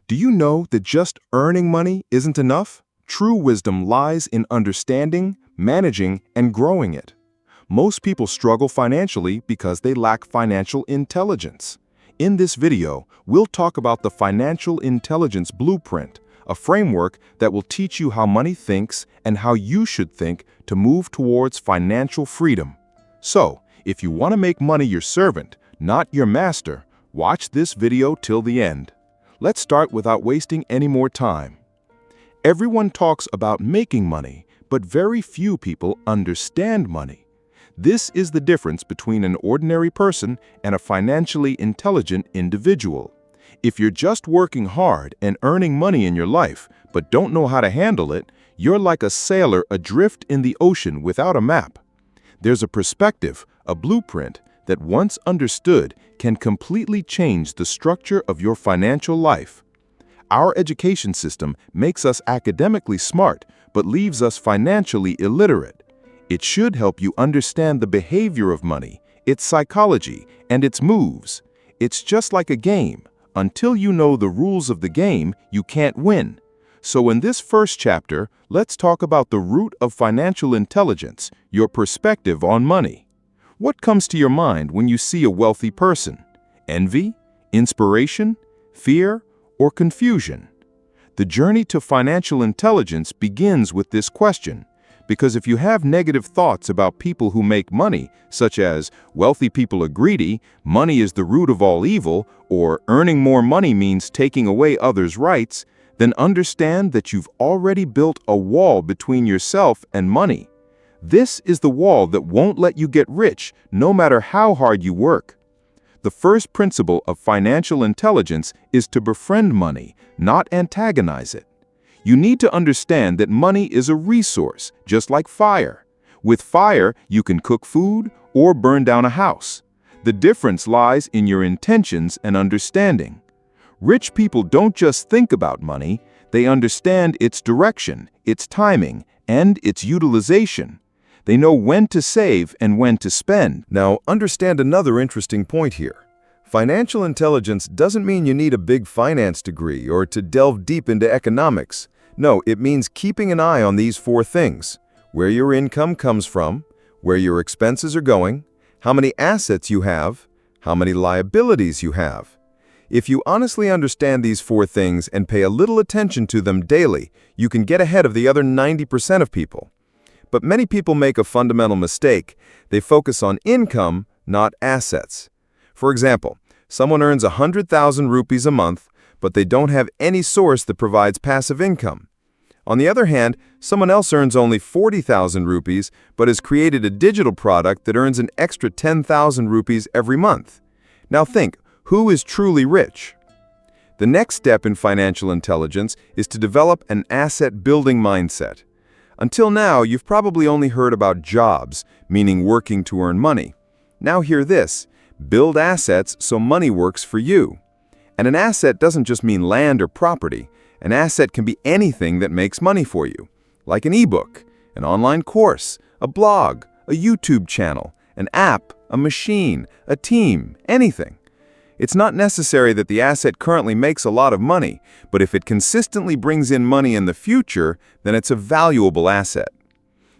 Do you know that just earning money isn't enough? True wisdom lies in understanding, managing, and growing it. Most people struggle financially because they lack financial intelligence. In this video, we'll talk about the Financial Intelligence Blueprint, a framework that will teach you how money thinks and how you should think to move towards financial freedom. So, if you want to make money your servant, not your master, watch this video till the end. Let's start without wasting any more time. Everyone talks about making money, but very few people understand money. This is the difference between an ordinary person and a financially intelligent individual. If you're just working hard and earning money in your life, but don't know how to handle it, you're like a sailor adrift in the ocean without a map. There's a perspective, a blueprint, that once understood can completely change the structure of your financial life. Our education system makes us academically smart, but leaves us financially illiterate. It should help you understand the behavior of money, its psychology, and its moves. It's just like a game. Until you know the rules of the game, you can't win. So in this first chapter, let's talk about the root of financial intelligence, your perspective on money. What comes to your mind when you see a wealthy person? Envy, inspiration, fear, or confusion? The journey to financial intelligence begins with this question, because if you have negative thoughts about people who make money, such as wealthy people are greedy, money is the root of all evil, or earning more money means taking away others' rights, then understand that you've already built a wall between yourself and money. This is the wall that won't let you get rich, no matter how hard you work. The first principle of financial intelligence is to befriend money, not antagonize it. You need to understand that money is a resource, just like fire. With fire, you can cook food or burn down a house. The difference lies in your intentions and understanding. Rich people don't just think about money, they understand its direction, its timing, and its utilization. They know when to save and when to spend. Now, understand another interesting point here. Financial intelligence doesn't mean you need a big finance degree or to delve deep into economics. No, it means keeping an eye on these four things: where your income comes from, where your expenses are going, how many assets you have, how many liabilities you have. If you honestly understand these four things and pay a little attention to them daily, you can get ahead of the other 90% of people. But many people make a fundamental mistake. They focus on income, not assets. For example, someone earns 100,000 rupees a month, but they don't have any source that provides passive income. On the other hand, someone else earns only 40,000 rupees, but has created a digital product that earns an extra 10,000 rupees every month. Now think, who is truly rich? The next step in financial intelligence is to develop an asset-building mindset. Until now, you've probably only heard about jobs, meaning working to earn money. Now hear this: build assets so money works for you. And an asset doesn't just mean land or property. An asset can be anything that makes money for you, like an ebook, an online course, a blog, a YouTube channel, an app, a machine, a team, anything. It's not necessary that the asset currently makes a lot of money, but if it consistently brings in money in the future, then it's a valuable asset.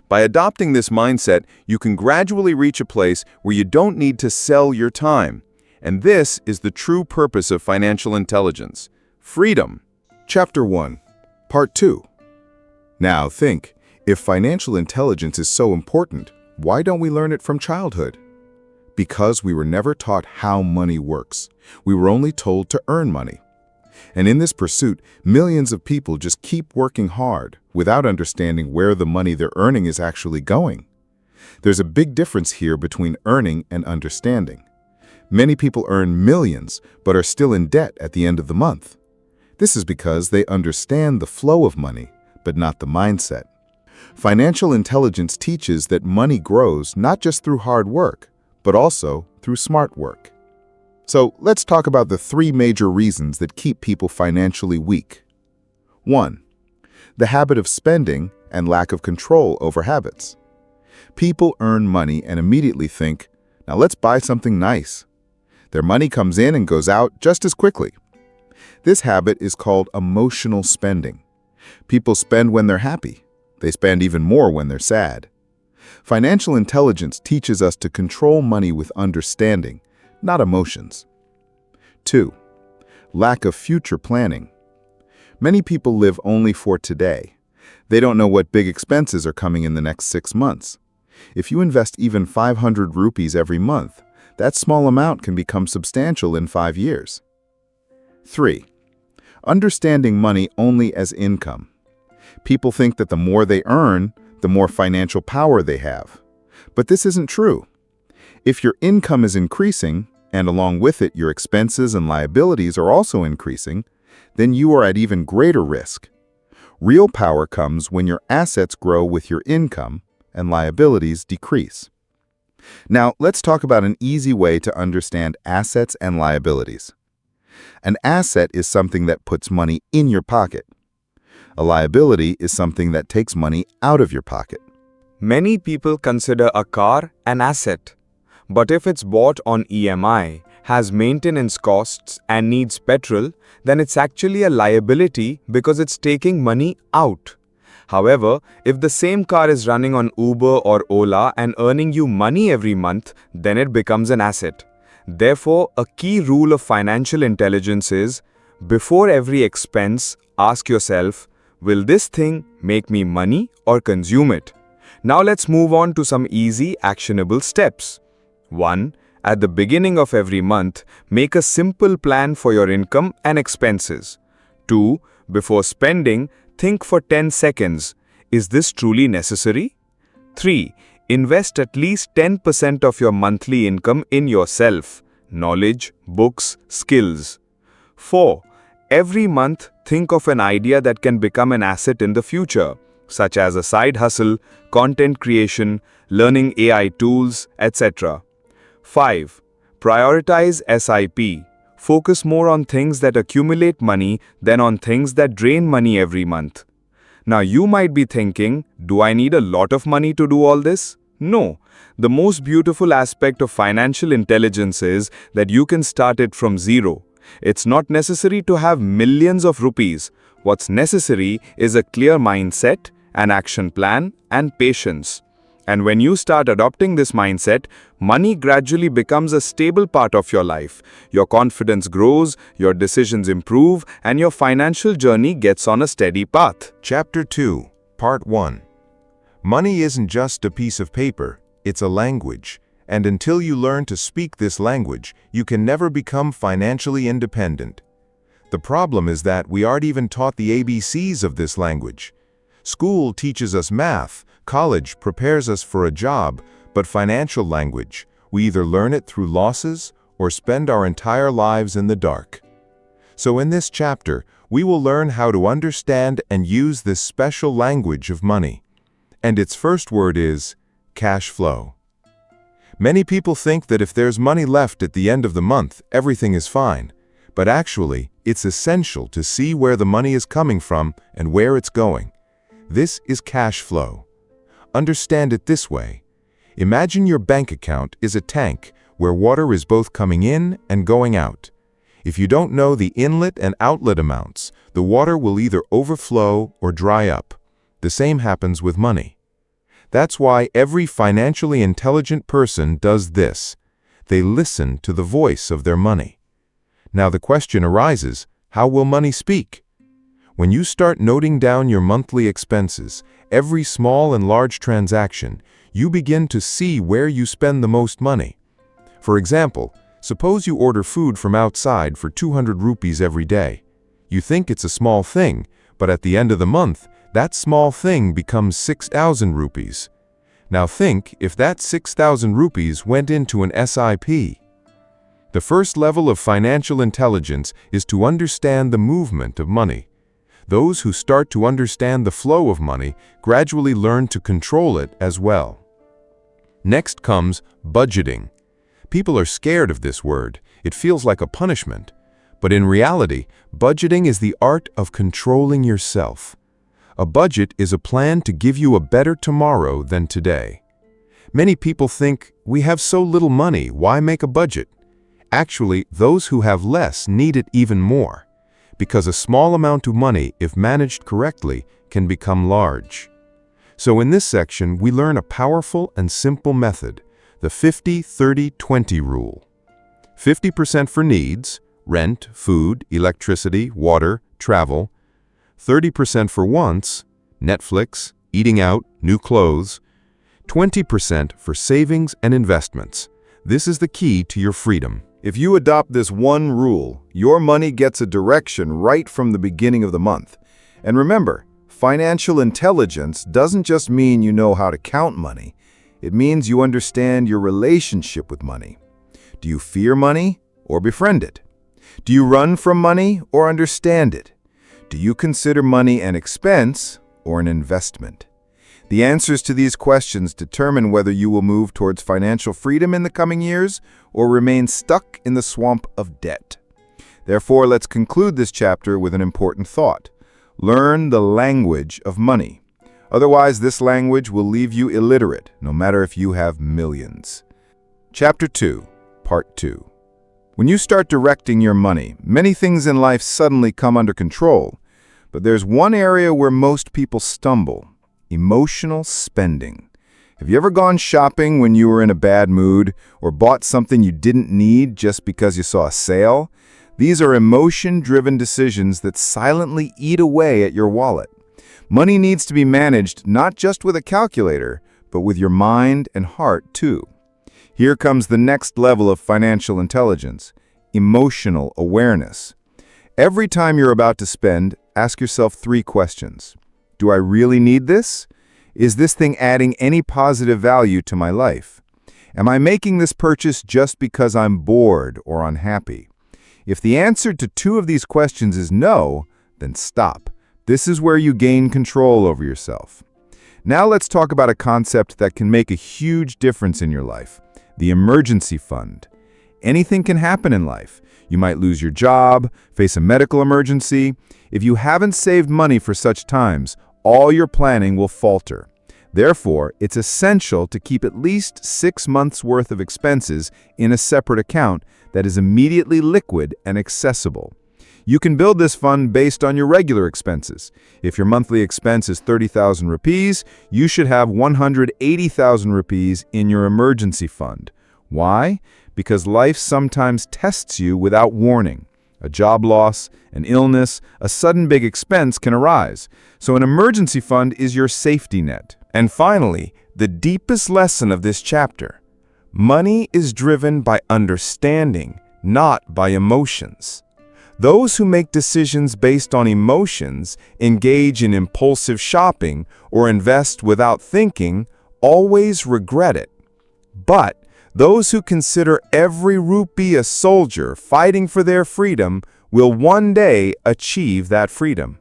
By adopting this mindset, you can gradually reach a place where you don't need to sell your time. And this is the true purpose of financial intelligence: freedom. Chapter 1, Part 2. Now think, if financial intelligence is so important, why don't we learn it from childhood? Because we were never taught how money works. We were only told to earn money. And in this pursuit, millions of people just keep working hard without understanding where the money they're earning is actually going. There's a big difference here between earning and understanding. Many people earn millions but are still in debt at the end of the month. This is because they understand the flow of money, but not the mindset. Financial intelligence teaches that money grows not just through hard work, but also through smart work. So let's talk about the three major reasons that keep people financially weak. 1. The habit of spending and lack of control over habits. People earn money and immediately think, now let's buy something nice. Their money comes in and goes out just as quickly. This habit is called emotional spending. People spend when they're happy. They spend even more when they're sad. Financial intelligence teaches us to control money with understanding, not emotions. 2. Lack of future planning. Many people live only for today. They don't know what big expenses are coming in the next 6 months. If you invest even 500 rupees every month, that small amount can become substantial in 5 years. 3. Understanding money only as income. People think that the more they earn, the more financial power they have. But this isn't true. If your income is increasing, and along with it your expenses and liabilities are also increasing, then you are at even greater risk. Real power comes when your assets grow with your income and liabilities decrease. Now, let's talk about an easy way to understand assets and liabilities. An asset is something that puts money in your pocket. A liability is something that takes money out of your pocket. Many people consider a car an asset, but if it's bought on EMI, has maintenance costs and needs petrol, then it's actually a liability because it's taking money out. However, if the same car is running on Uber or Ola and earning you money every month, then it becomes an asset. Therefore, a key rule of financial intelligence is, before every expense, ask yourself, will this thing make me money or consume it? Now let's move on to some easy, actionable steps. 1. At the beginning of every month, make a simple plan for your income and expenses. 2. Before spending, think for 10 seconds. Is this truly necessary? 3. Invest at least 10% of your monthly income in yourself, knowledge, books, skills. 4. Every month, think of an idea that can become an asset in the future, such as a side hustle, content creation, learning AI tools, etc. 5. Prioritize SIP. Focus more on things that accumulate money than on things that drain money every month. Now you might be thinking, do I need a lot of money to do all this? No. The most beautiful aspect of financial intelligence is that you can start it from zero. It's not necessary to have millions of rupees. What's necessary is a clear mindset, an action plan, and patience. And when you start adopting this mindset, money gradually becomes a stable part of your life. Your confidence grows, your decisions improve, and your financial journey gets on a steady path. Chapter 2, Part 1. Money isn't just a piece of paper, it's a language. And until you learn to speak this language, you can never become financially independent. The problem is that we aren't even taught the ABCs of this language. School teaches us math, college prepares us for a job, but financial language, we either learn it through losses or spend our entire lives in the dark. So in this chapter, we will learn how to understand and use this special language of money. And its first word is cash flow. Many people think that if there's money left at the end of the month, everything is fine. But actually, it's essential to see where the money is coming from and where it's going. This is cash flow. Understand it this way. Imagine your bank account is a tank where water is both coming in and going out. If you don't know the inlet and outlet amounts, the water will either overflow or dry up. The same happens with money. That's why every financially intelligent person does this. They listen to the voice of their money. Now the question arises, how will money speak? When you start noting down your monthly expenses, every small and large transaction, you begin to see where you spend the most money. For example, suppose you order food from outside for 200 rupees every day. You think it's a small thing, but at the end of the month, that small thing becomes 6,000 rupees. Now think if that 6,000 rupees went into an SIP. The first level of financial intelligence is to understand the movement of money. Those who start to understand the flow of money gradually learn to control it as well. Next comes budgeting. People are scared of this word. It feels like a punishment. But in reality, budgeting is the art of controlling yourself. A budget is a plan to give you a better tomorrow than today. Many people think, we have so little money, why make a budget? Actually, those who have less need it even more. because a small amount of money, if managed correctly, can become large. So in this section, we learn a powerful and simple method, the 50-30-20 rule. 50% for needs, rent, food, electricity, water, travel. 30% for wants, Netflix, eating out, new clothes. 20% for savings and investments. This is the key to your freedom. If you adopt this one rule, your money gets a direction right from the beginning of the month. And remember, financial intelligence doesn't just mean you know how to count money. It means you understand your relationship with money. Do you fear money or befriend it? Do you run from money or understand it? Do you consider money an expense or an investment? The answers to these questions determine whether you will move towards financial freedom in the coming years or remain stuck in the swamp of debt. Therefore, let's conclude this chapter with an important thought. Learn the language of money. Otherwise, this language will leave you illiterate, no matter if you have millions. Chapter 2, Part 2. When you start directing your money, many things in life suddenly come under control. But there's one area where most people stumble: emotional spending. Have you ever gone shopping when you were in a bad mood or bought something you didn't need just because you saw a sale? These are emotion-driven decisions that silently eat away at your wallet. Money needs to be managed not just with a calculator, but with your mind and heart too. Here comes the next level of financial intelligence: emotional awareness. Every time you're about to spend, ask yourself 3 questions. Do I really need this? Is this thing adding any positive value to my life? Am I making this purchase just because I'm bored or unhappy? If the answer to 2 of these questions is no, then stop. This is where you gain control over yourself. Now let's talk about a concept that can make a huge difference in your life: the emergency fund. Anything can happen in life. You might lose your job, face a medical emergency. If you haven't saved money for such times, all your planning will falter. Therefore, it's essential to keep at least 6 months' worth of expenses in a separate account that is immediately liquid and accessible. You can build this fund based on your regular expenses. If your monthly expense is 30,000 rupees, you should have 180,000 rupees in your emergency fund. Why? Because life sometimes tests you without warning. A job loss, an illness, a sudden big expense can arise. So an emergency fund is your safety net. And finally, the deepest lesson of this chapter: money is driven by understanding, not by emotions. Those who make decisions based on emotions, engage in impulsive shopping, or invest without thinking always regret it. But those who consider every rupee a soldier fighting for their freedom will one day achieve that freedom.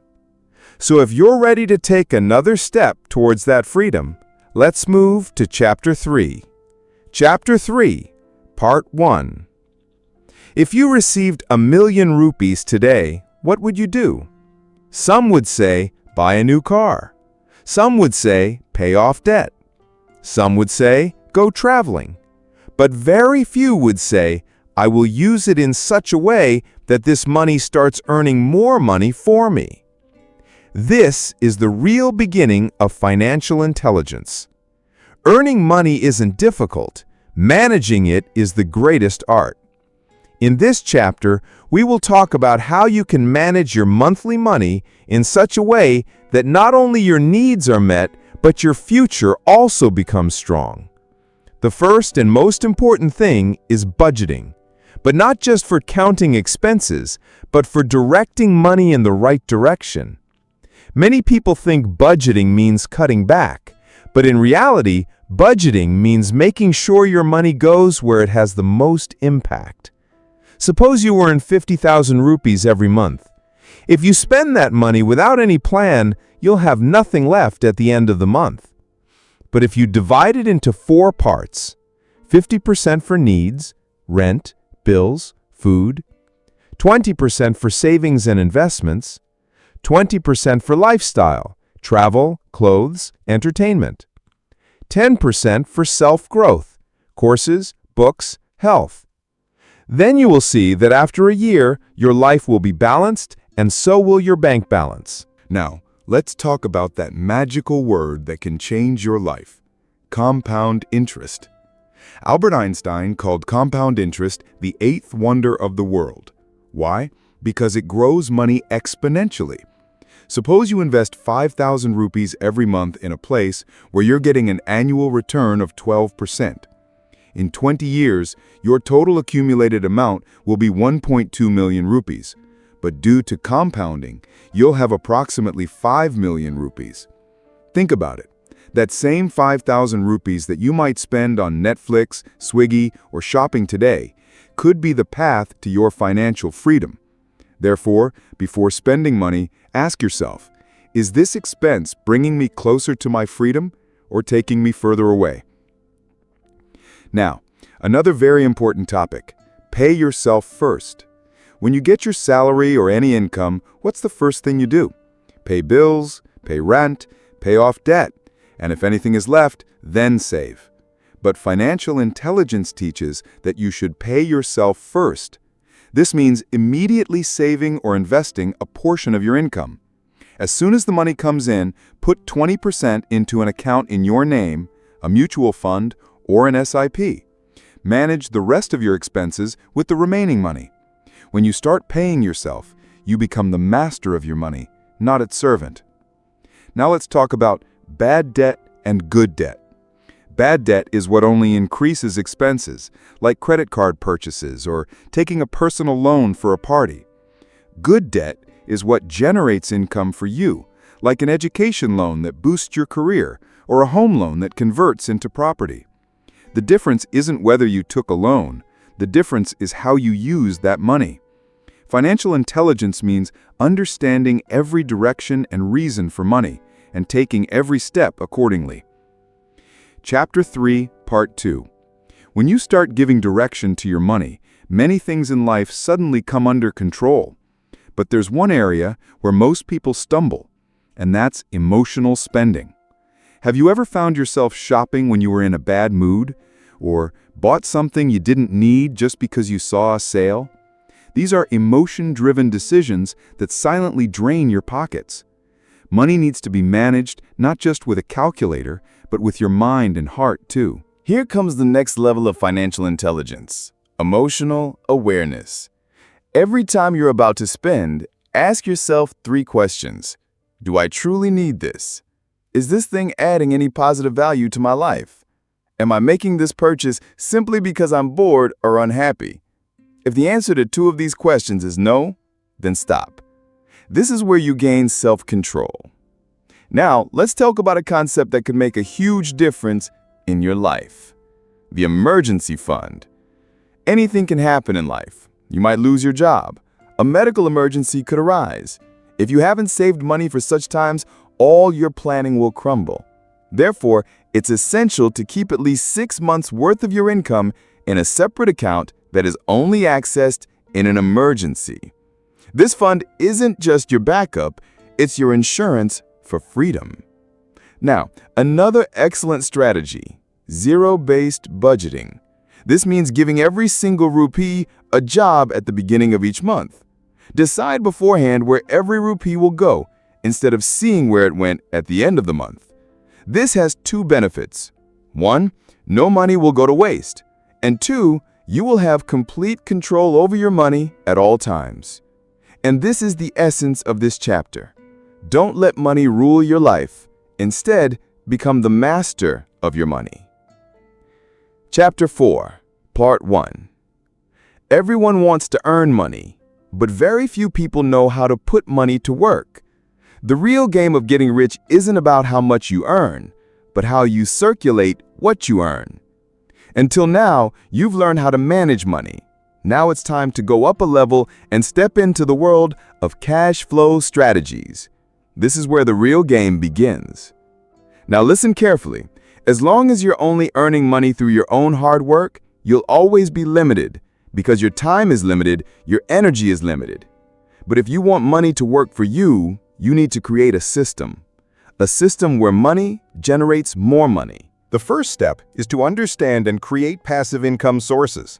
So if you're ready to take another step towards that freedom, let's move to Chapter 3. Chapter 3, Part 1. If you received 1,000,000 rupees today, what would you do? Some would say, buy a new car. Some would say, pay off debt. Some would say, go traveling. But very few would say, I will use it in such a way that this money starts earning more money for me. This is the real beginning of financial intelligence. Earning money isn't difficult. Managing it is the greatest art. In this chapter, we will talk about how you can manage your monthly money in such a way that not only your needs are met, but your future also becomes strong. The first and most important thing is budgeting, but not just for counting expenses, but for directing money in the right direction. Many people think budgeting means cutting back, but in reality, budgeting means making sure your money goes where it has the most impact. Suppose you earn 50,000 rupees every month. If you spend that money without any plan, you'll have nothing left at the end of the month. But if you divide it into 4 parts, 50% for needs, rent, bills, food, 20% for savings and investments, 20% for lifestyle, travel, clothes, entertainment, 10% for self-growth, courses, books, health. Then you will see that after a year, your life will be balanced and so will your bank balance. Now, let's talk about that magical word that can change your life: compound interest. Albert Einstein called compound interest the eighth wonder of the world. Why? Because it grows money exponentially. Suppose you invest 5,000 rupees every month in a place where you're getting an annual return of 12%. In 20 years, your total accumulated amount will be 1.2 million rupees. But due to compounding, you'll have approximately 5 million rupees. Think about it. That same 5,000 rupees that you might spend on Netflix, Swiggy, or shopping today could be the path to your financial freedom. Therefore, before spending money, ask yourself, is this expense bringing me closer to my freedom or taking me further away? Now, another very important topic: pay yourself first. When you get your salary or any income, what's the first thing you do? Pay bills, pay rent, pay off debt, and if anything is left, then save. But financial intelligence teaches that you should pay yourself first. This means immediately saving or investing a portion of your income. As soon as the money comes in, put 20% into an account in your name, a mutual fund, or an SIP. Manage the rest of your expenses with the remaining money. When you start paying yourself, you become the master of your money, not its servant. Now let's talk about bad debt and good debt. Bad debt is what only increases expenses, like credit card purchases or taking a personal loan for a party. Good debt is what generates income for you, like an education loan that boosts your career or a home loan that converts into property. The difference isn't whether you took a loan. The difference is how you use that money. Financial intelligence means understanding every direction and reason for money and taking every step accordingly. Chapter 3, Part 2. When you start giving direction to your money, many things in life suddenly come under control. But there's one area where most people stumble, and that's emotional spending. Have you ever found yourself shopping when you were in a bad mood, or bought something you didn't need just because you saw a sale? These are emotion-driven decisions that silently drain your pockets. Money needs to be managed not just with a calculator, but with your mind and heart too. Here comes the next level of financial intelligence: emotional awareness. Every time you're about to spend, ask yourself 3 questions. Do I truly need this? Is this thing adding any positive value to my life? Am I making this purchase simply because I'm bored or unhappy? If the answer to 2 of these questions is no, then stop. This is where you gain self-control. Now, let's talk about a concept that could make a huge difference in your life: the emergency fund. Anything can happen in life. You might lose your job. A medical emergency could arise. If you haven't saved money for such times, all your planning will crumble. Therefore, it's essential to keep at least 6 months' worth of your income in a separate account that is only accessed in an emergency. This fund isn't just your backup, it's your insurance for freedom. Now, another excellent strategy: zero-based budgeting. This means giving every single rupee a job at the beginning of each month. Decide beforehand where every rupee will go, instead of seeing where it went at the end of the month. This has 2 benefits. 1, no money will go to waste. And 2, you will have complete control over your money at all times. And this is the essence of this chapter. Don't let money rule your life. Instead, become the master of your money. Chapter 4, Part 1. Everyone wants to earn money, but very few people know how to put money to work. The real game of getting rich isn't about how much you earn, but how you circulate what you earn. Until now, you've learned how to manage money. Now it's time to go up a level and step into the world of cash flow strategies. This is where the real game begins. Now listen carefully. As long as you're only earning money through your own hard work, you'll always be limited, because your time is limited, your energy is limited. But if you want money to work for you, you need to create a system where money generates more money. The first step is to understand and create passive income sources.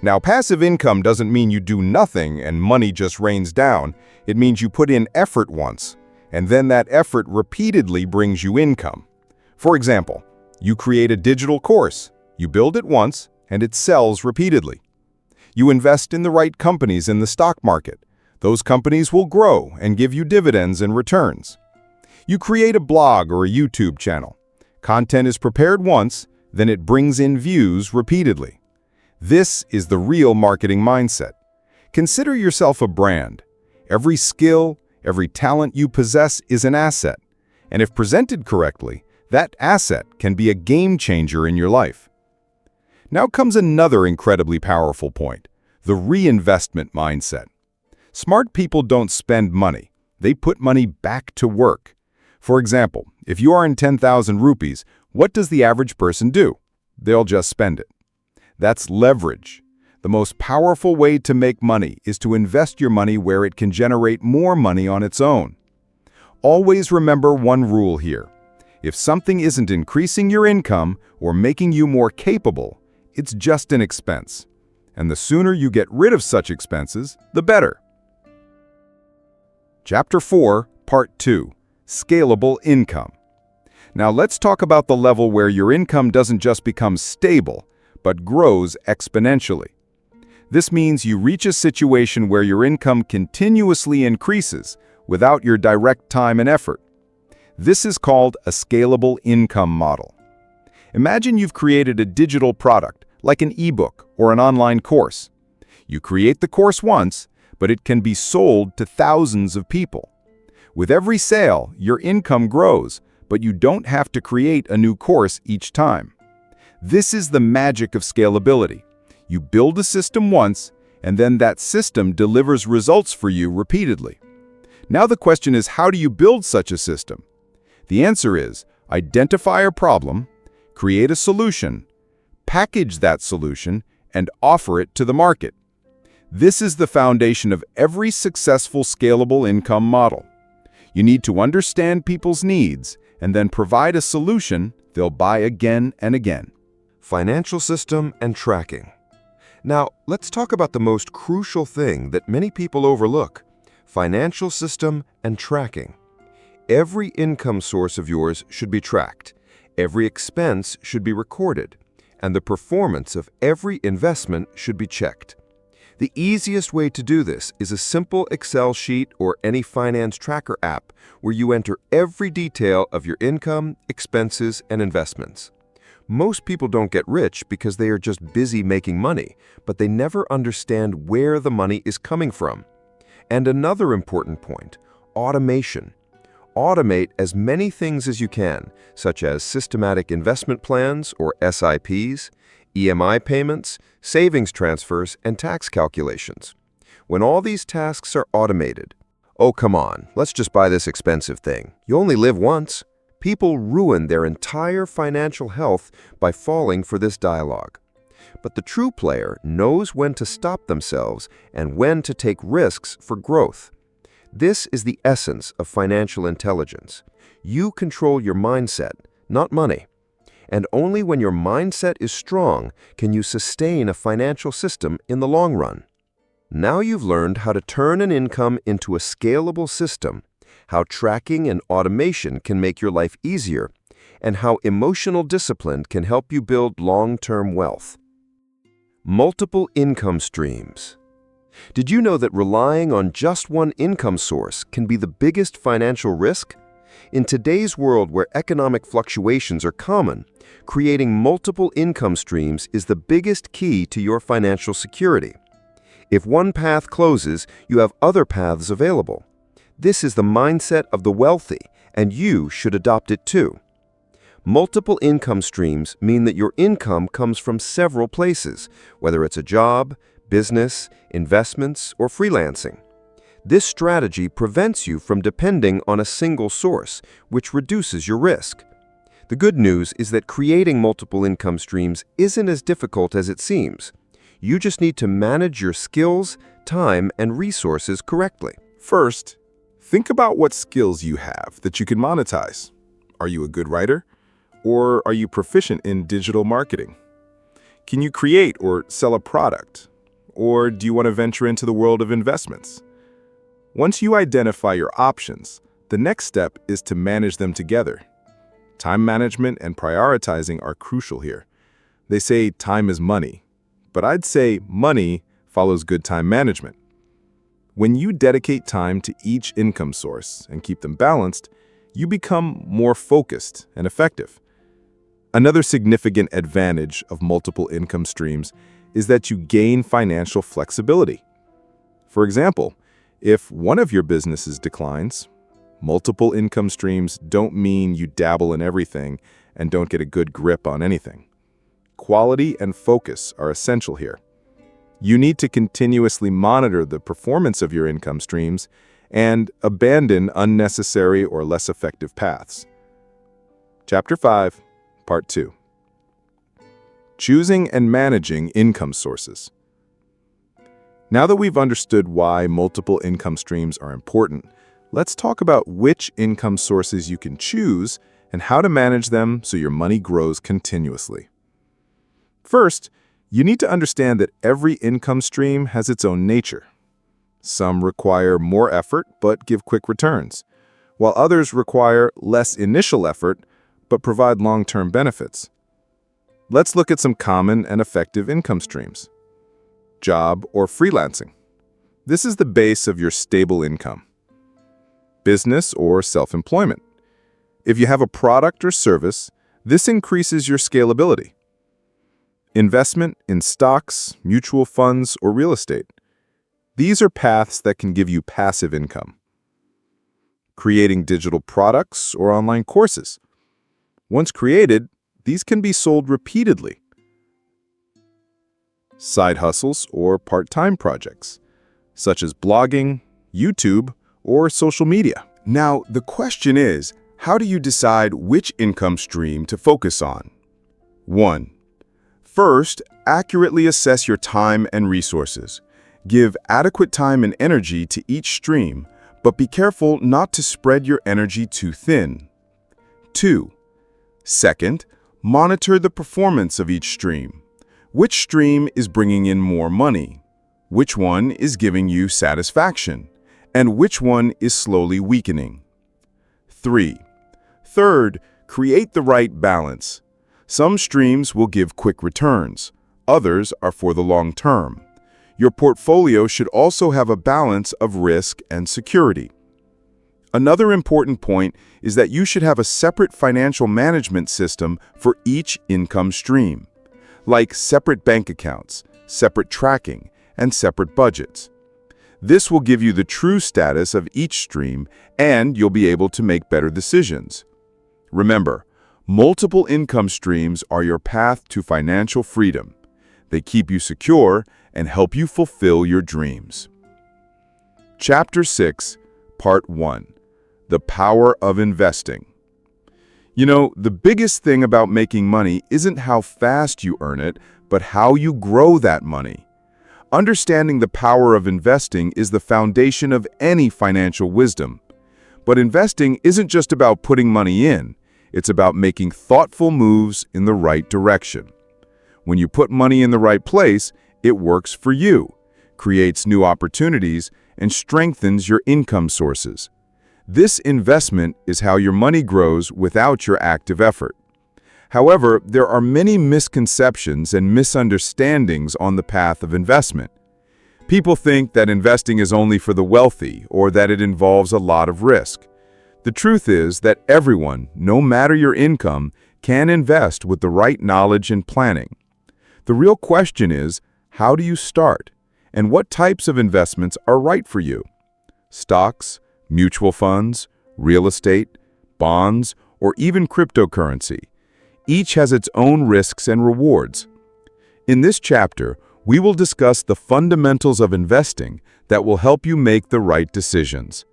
Now, passive income doesn't mean you do nothing and money just rains down. It means you put in effort once, and then that effort repeatedly brings you income. For example, you create a digital course. You build it once, and it sells repeatedly. You invest in the right companies in the stock market. Those companies will grow and give you dividends and returns. You create a blog or a YouTube channel. Content is prepared once, then it brings in views repeatedly. This is the real marketing mindset. Consider yourself a brand. Every skill, every talent you possess is an asset. And if presented correctly, that asset can be a game changer in your life. Now comes another incredibly powerful point, the reinvestment mindset. Smart people don't spend money. They put money back to work. For example, if you earn 10,000 rupees, what does the average person do? They'll just spend it. That's leverage. The most powerful way to make money is to invest your money where it can generate more money on its own. Always remember one rule here. If something isn't increasing your income or making you more capable, it's just an expense. And the sooner you get rid of such expenses, the better. Chapter 4, Part 2, Scalable Income. Now let's talk about the level where your income doesn't just become stable, but grows exponentially. This means you reach a situation where your income continuously increases without your direct time and effort. This is called a scalable income model. Imagine you've created a digital product, like an ebook or an online course. You create the course once, but it can be sold to thousands of people. With every sale, your income grows, but you don't have to create a new course each time. This is the magic of scalability. You build a system once, and then that system delivers results for you repeatedly. Now the question is, how do you build such a system? The answer is, identify a problem, create a solution, package that solution, and offer it to the market. This is the foundation of every successful scalable income model. You need to understand people's needs and then provide a solution they'll buy again and again. Financial system and tracking. Now, let's talk about the most crucial thing that many people overlook: financial system and tracking. Every income source of yours should be tracked. Every expense should be recorded, and the performance of every investment should be checked. The easiest way to do this is a simple Excel sheet or any finance tracker app where you enter every detail of your income, expenses, and investments. Most people don't get rich because they are just busy making money, but they never understand where the money is coming from. And another important point, automation. Automate as many things as you can, such as systematic investment plans or SIPs, EMI payments, savings transfers, and tax calculations. When all these tasks are automated, oh come on, let's just buy this expensive thing. You only live once. People ruin their entire financial health by falling for this dialogue. But the true player knows when to stop themselves and when to take risks for growth. This is the essence of financial intelligence. You control your mindset, not money. And only when your mindset is strong can you sustain a financial system in the long run. Now you've learned how to turn an income into a scalable system, how tracking and automation can make your life easier, and how emotional discipline can help you build long-term wealth. Multiple income streams. Did you know that relying on just one income source can be the biggest financial risk? In today's world where economic fluctuations are common, creating multiple income streams is the biggest key to your financial security. If one path closes, you have other paths available. This is the mindset of the wealthy, and you should adopt it too. Multiple income streams mean that your income comes from several places, whether it's a job, business, investments, or freelancing. This strategy prevents you from depending on a single source, which reduces your risk. The good news is that creating multiple income streams isn't as difficult as it seems. You just need to manage your skills, time, and resources correctly. First, think about what skills you have that you can monetize. Are you a good writer? Or are you proficient in digital marketing? Can you create or sell a product? Or do you want to venture into the world of investments? Once you identify your options, the next step is to manage them together. Time management and prioritizing are crucial here. They say time is money, but I'd say money follows good time management. When you dedicate time to each income source and keep them balanced, you become more focused and effective. Another significant advantage of multiple income streams is that you gain financial flexibility. For example, if one of your businesses declines, multiple income streams don't mean you dabble in everything and don't get a good grip on anything. Quality and focus are essential here. You need to continuously monitor the performance of your income streams and abandon unnecessary or less effective paths. Chapter 5, Part 2. Choosing and managing income sources. Now that we've understood why multiple income streams are important, let's talk about which income sources you can choose and how to manage them so your money grows continuously. First, you need to understand that every income stream has its own nature. Some require more effort but give quick returns, while others require less initial effort but provide long-term benefits. Let's look at some common and effective income streams. Job or freelancing. This is the base of your stable income. Business or self-employment. If you have a product or service, this increases your scalability. Investment in stocks, mutual funds, or real estate. These are paths that can give you passive income. Creating digital products or online courses. Once created, these can be sold repeatedly. Side hustles or part-time projects, such as blogging, YouTube, or social media. Now, the question is, how do you decide which income stream to focus on? 1. First, accurately assess your time and resources. Give adequate time and energy to each stream, but be careful not to spread your energy too thin. 2. Second, monitor the performance of each stream. Which stream is bringing in more money? Which one is giving you satisfaction? And which one is slowly weakening? 3. Third, create the right balance. Some streams will give quick returns. Others are for the long term. Your portfolio should also have a balance of risk and security. Another important point is that you should have a separate financial management system for each income stream, like separate bank accounts, separate tracking, and separate budgets. This will give you the true status of each stream, and you'll be able to make better decisions. Remember, multiple income streams are your path to financial freedom. They keep you secure and help you fulfill your dreams. Chapter 6, Part 1. The Power of Investing. You know, the biggest thing about making money isn't how fast you earn it, but how you grow that money. Understanding the power of investing is the foundation of any financial wisdom. But investing isn't just about putting money in. It's about making thoughtful moves in the right direction. When you put money in the right place, it works for you, creates new opportunities, and strengthens your income sources. This investment is how your money grows without your active effort. However, there are many misconceptions and misunderstandings on the path of investment. People think that investing is only for the wealthy or that it involves a lot of risk. The truth is that everyone, no matter your income, can invest with the right knowledge and planning. The real question is, how do you start? And what types of investments are right for you? Stocks, mutual funds, real estate, bonds, or even cryptocurrency. Each has its own risks and rewards. In this chapter, we will discuss the fundamentals of investing that will help you make the right decisions.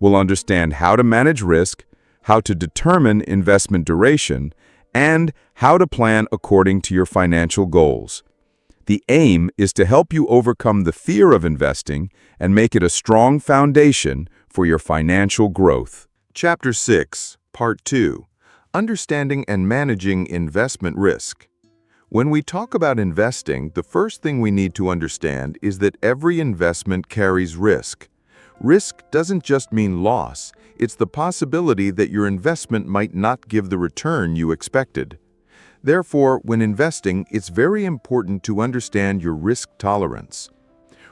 We'll understand how to manage risk, how to determine investment duration, and how to plan according to your financial goals. The aim is to help you overcome the fear of investing and make it a strong foundation for your financial growth. Chapter 6, Part 2. Understanding and Managing Investment Risk. When we talk about investing, the first thing we need to understand is that every investment carries risk. Risk doesn't just mean loss, it's the possibility that your investment might not give the return you expected. Therefore, when investing, it's very important to understand your risk tolerance.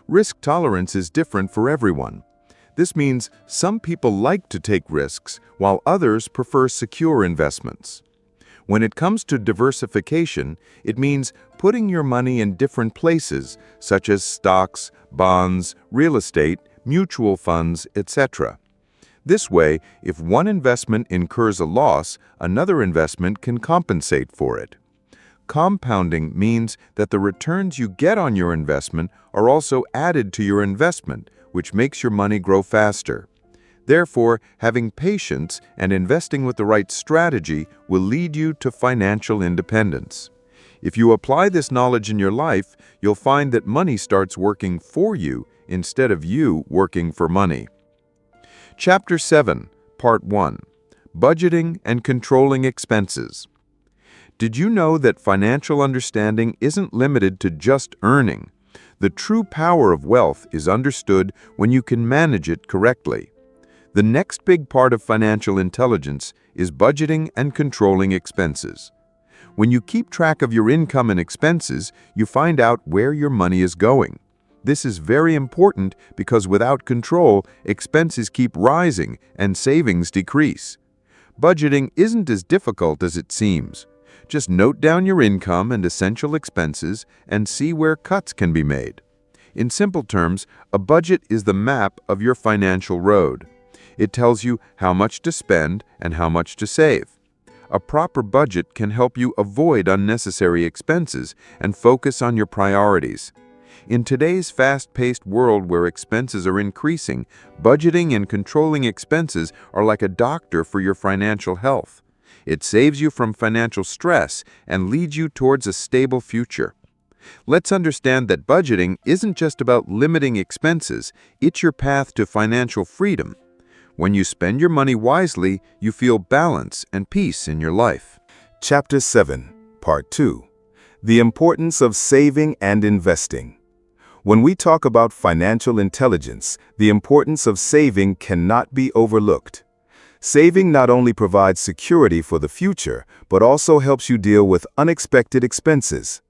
Risk tolerance is different for everyone. This means some people like to take risks, while others prefer secure investments. When it comes to diversification, it means putting your money in different places, such as stocks, bonds, real estate, mutual funds, etc. This way, if one investment incurs a loss, another investment can compensate for it. Compounding means that the returns you get on your investment are also added to your investment, which makes your money grow faster. Therefore, having patience and investing with the right strategy will lead you to financial independence. If you apply this knowledge in your life, you'll find that money starts working for you instead of you working for money. Chapter 7, Part 1. Budgeting and Controlling Expenses. Did you know that financial understanding isn't limited to just earning? The true power of wealth is understood when you can manage it correctly. The next big part of financial intelligence is budgeting and controlling expenses. When you keep track of your income and expenses, you find out where your money is going. This is very important because without control, expenses keep rising and savings decrease. Budgeting isn't as difficult as it seems. Just note down your income and essential expenses and see where cuts can be made. In simple terms, a budget is the map of your financial road. It tells you how much to spend and how much to save. A proper budget can help you avoid unnecessary expenses and focus on your priorities. In today's fast-paced world where expenses are increasing, budgeting and controlling expenses are like a doctor for your financial health. It saves you from financial stress and leads you towards a stable future. Let's understand that budgeting isn't just about limiting expenses, it's your path to financial freedom. When you spend your money wisely, you feel balance and peace in your life. Chapter 7, Part 2. The Importance of Saving and Investing. When we talk about financial intelligence, the importance of saving cannot be overlooked. Saving not only provides security for the future, but also helps you deal with unexpected expenses.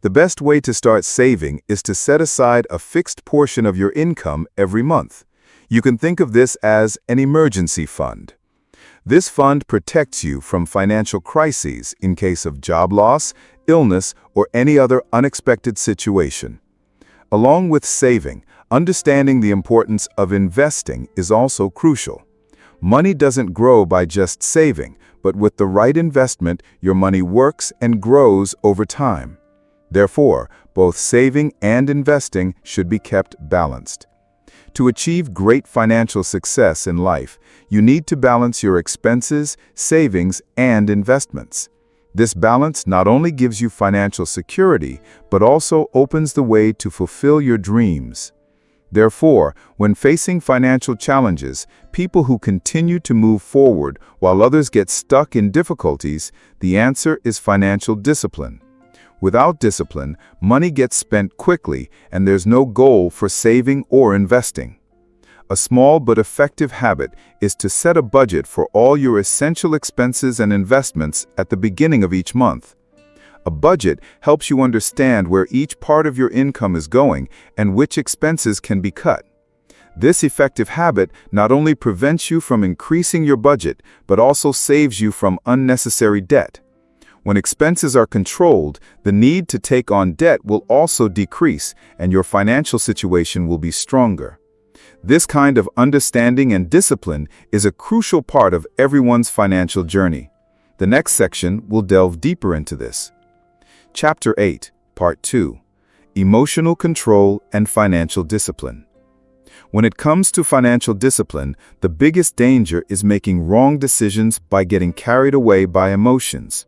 The best way to start saving is to set aside a fixed portion of your income every month. You can think of this as an emergency fund. This fund protects you from financial crises in case of job loss, illness, or any other unexpected situation. Along with saving, understanding the importance of investing is also crucial. Money doesn't grow by just saving, but with the right investment, your money works and grows over time. Therefore, both saving and investing should be kept balanced. To achieve great financial success in life, you need to balance your expenses, savings, and investments. This balance not only gives you financial security, but also opens the way to fulfill your dreams. Therefore, when facing financial challenges, people who continue to move forward while others get stuck in difficulties, the answer is financial discipline. Without discipline, money gets spent quickly and there's no goal for saving or investing. A small but effective habit is to set a budget for all your essential expenses and investments at the beginning of each month. A budget helps you understand where each part of your income is going and which expenses can be cut. This effective habit not only prevents you from increasing your budget, but also saves you from unnecessary debt. When expenses are controlled, the need to take on debt will also decrease and your financial situation will be stronger. This kind of understanding and discipline is a crucial part of everyone's financial journey. The next section will delve deeper into this. Chapter 8, Part 2. Emotional Control and Financial Discipline. When it comes to financial discipline, the biggest danger is making wrong decisions by getting carried away by emotions.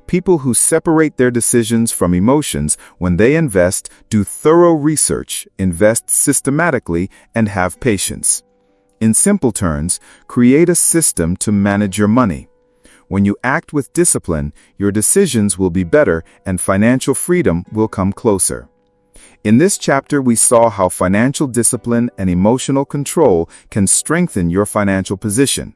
People who separate their decisions from emotions when they invest do thorough research, invest systematically, and have patience. In simple terms, create a system to manage your money. When you act with discipline, your decisions will be better and financial freedom will come closer. In this chapter, we saw how financial discipline and emotional control can strengthen your financial position.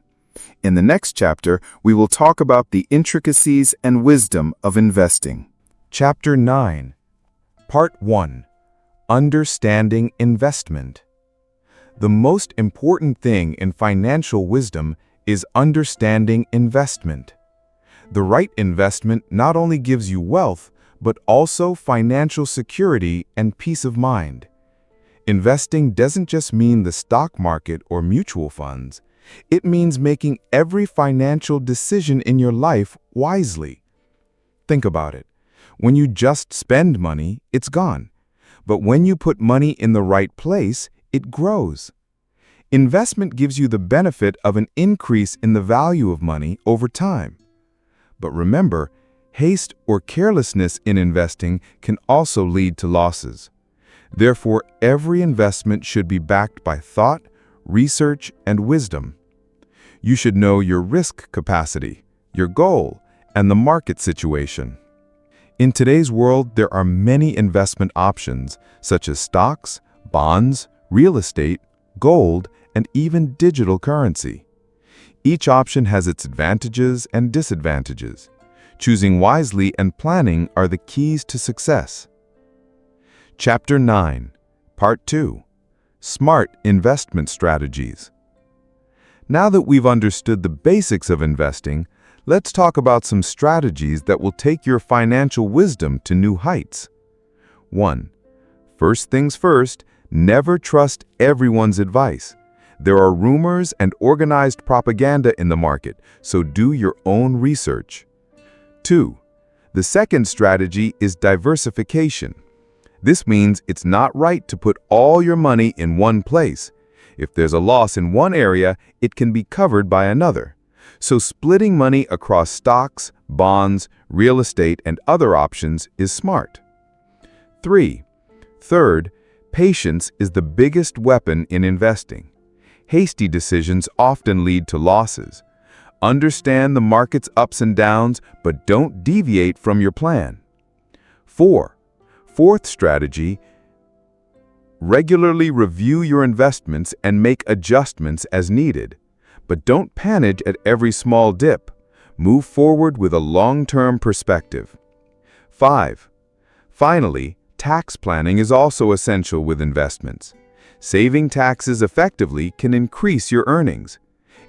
In the next chapter, we will talk about the intricacies and wisdom of investing. Chapter 9, Part 1, Understanding Investment. The most important thing in financial wisdom is understanding investment. The right investment not only gives you wealth, but also financial security and peace of mind. Investing doesn't just mean the stock market or mutual funds. It means making every financial decision in your life wisely. Think about it. When you just spend money, it's gone. But when you put money in the right place, it grows. Investment gives you the benefit of an increase in the value of money over time. But remember, haste or carelessness in investing can also lead to losses. Therefore, every investment should be backed by thought, research, and wisdom. You should know your risk capacity, your goal, and the market situation. In today's world, there are many investment options, such as stocks, bonds, real estate, gold, and even digital currency. Each option has its advantages and disadvantages. Choosing wisely and planning are the keys to success. Chapter 9, Part 2, Smart Investment Strategies. Now that we've understood the basics of investing, let's talk about some strategies that will take your financial wisdom to new heights. 1. First things first, never trust everyone's advice. There are rumors and organized propaganda in the market, so do your own research. 2. The second strategy is diversification. This means it's not right to put all your money in one place. If there's a loss in one area, it can be covered by another. So splitting money across stocks, bonds, real estate, and other options is smart. 3. Third, patience is the biggest weapon in investing. Hasty decisions often lead to losses. Understand the market's ups and downs, but don't deviate from your plan. 4. Fourth strategy, regularly review your investments and make adjustments as needed. But don't panic at every small dip. Move forward with a long-term perspective. 5. Finally, tax planning is also essential with investments. Saving taxes effectively can increase your earnings.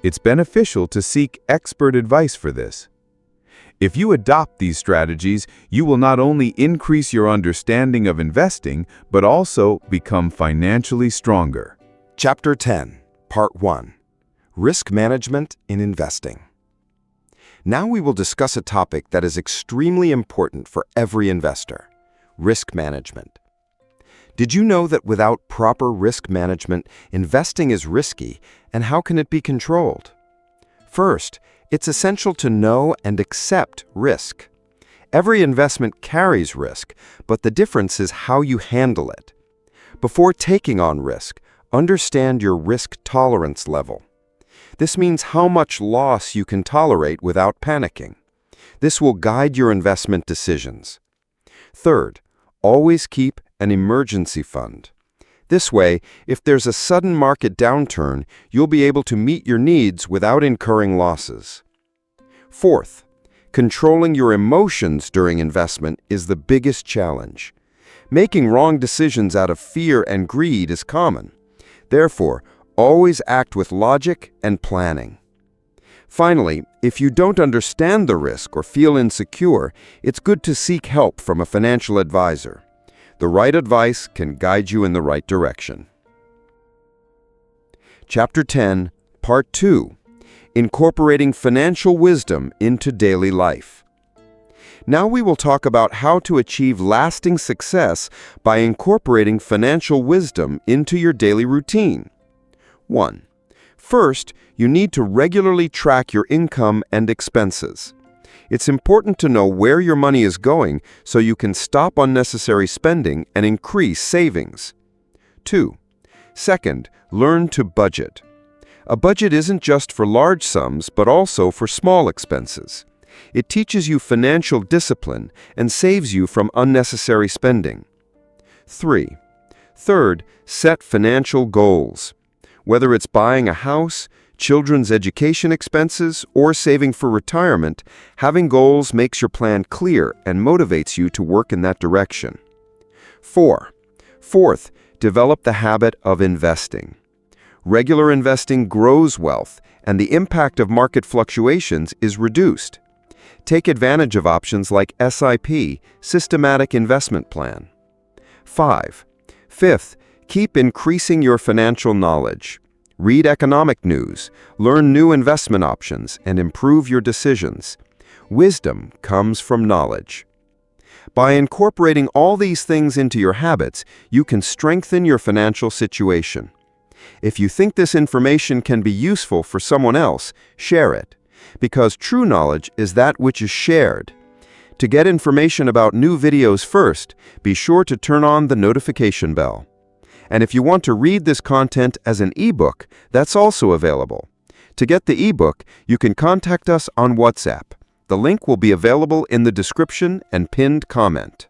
It's beneficial to seek expert advice for this. If you adopt these strategies, you will not only increase your understanding of investing, but also become financially stronger. Chapter 10, Part 1, Risk Management in Investing. Now we will discuss a topic that is extremely important for every investor: risk management. Did you know that without proper risk management, investing is risky, and how can it be controlled? First, it's essential to know and accept risk. Every investment carries risk, but the difference is how you handle it. Before taking on risk, understand your risk tolerance level. This means how much loss you can tolerate without panicking. This will guide your investment decisions. Third, always keep an emergency fund. This way, if there's a sudden market downturn, you'll be able to meet your needs without incurring losses. Fourth, controlling your emotions during investment is the biggest challenge. Making wrong decisions out of fear and greed is common. Therefore, always act with logic and planning. Finally, if you don't understand the risk or feel insecure, it's good to seek help from a financial advisor. The right advice can guide you in the right direction. Chapter 10, Part 2, Incorporating Financial Wisdom into Daily Life. Now we will talk about how to achieve lasting success by incorporating financial wisdom into your daily routine. 1. First, you need to regularly track your income and expenses. It's important to know where your money is going so you can stop unnecessary spending and increase savings. 2. Second, learn to budget. A budget isn't just for large sums, but also for small expenses. It teaches you financial discipline and saves you from unnecessary spending. 3. Third, set financial goals. Whether it's buying a house, children's education expenses, or saving for retirement, having goals makes your plan clear and motivates you to work in that direction. 4. Fourth, develop the habit of investing. Regular investing grows wealth, and the impact of market fluctuations is reduced. Take advantage of options like SIP, Systematic Investment Plan. 5. Fifth, keep increasing your financial knowledge. Read economic news, learn new investment options, and improve your decisions. Wisdom comes from knowledge. By incorporating all these things into your habits, you can strengthen your financial situation. If you think this information can be useful for someone else, share it, because true knowledge is that which is shared. To get information about new videos first, be sure to turn on the notification bell. And if you want to read this content as an ebook, that's also available. To get the ebook, you can contact us on WhatsApp. The link will be available in the description and pinned comment.